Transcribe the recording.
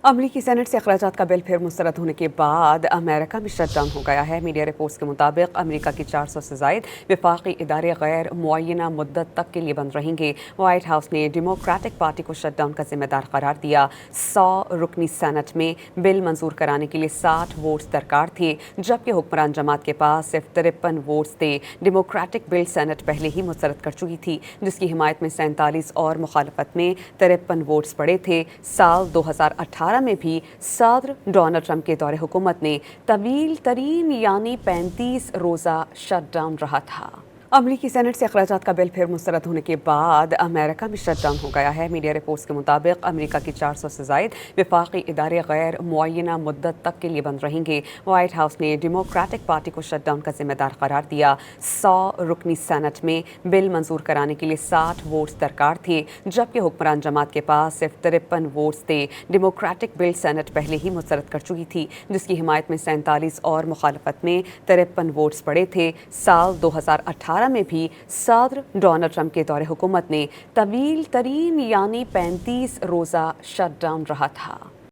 अमरीकी सेनेट से अखराजात का बिल फिर मुस्तरद होने के बाद अमेरिका में शट डाउन हो गया है। मीडिया रिपोर्ट्स के मुताबिक अमेरिका की 400 से ज़ायद वफाकी इदारे गैर मुअय्यना मुद्दत तक के लिए बंद रहेंगे। वाइट हाउस ने डेमोक्रेटिक पार्टी को शट डाउन का जिम्मेदार करार दिया। 100 रुकनी सेनेट में बिल मंजूर कराने के लिए 60 वोट्स दरकार थे, जबकि हुक्मरान जमात के पास सिर्फ 53 वोट्स थे। डेमोक्रेटिक बिल सेनेट पहले ही मुस्तरद कर चुकी थी, जिसकी हिमायत में 47 और मुखालफत में 53 वोट्स पड़े थे। साल 2018 में भी सदर डोनाल्ड ट्रंप के दौरे हुकूमत ने तवील तरीन यानी 35 रोज़ा शट डाउन रहा था। अमरीकी सेनेट से अखराजात का बिल फिर मुस्तरद होने के बाद अमेरिका में शट डाउन हो गया है। मीडिया रिपोर्ट्स के मुताबिक अमेरिका की 400 से ज़ायद वफाकी इदारे गैर मुअय्यना मुद्दत तक के लिए बंद रहेंगे। वाइट हाउस ने डेमोक्रेटिक पार्टी को शट डाउन का जिम्मेदार करार दिया। 100 रुकनी सेनेट में बिल मंजूर कराने के लिए 60 वोट्स दरकार थे, जबकि हुक्मरान जमात के पास सिर्फ 53 वोट्स थे। डेमोक्रेटिक बिल सेनेट पहले ही मुस्तरद कर चुकी थी, जिसकी हिमायत में 47 और मुखालफत में 53 वोट्स पड़े थे। साल 2018 में भी सदर डोनाल्ड ट्रंप के दौरे हुकूमत ने तवील तरीन यानी 35 रोज़ा शट डाउन रहा था।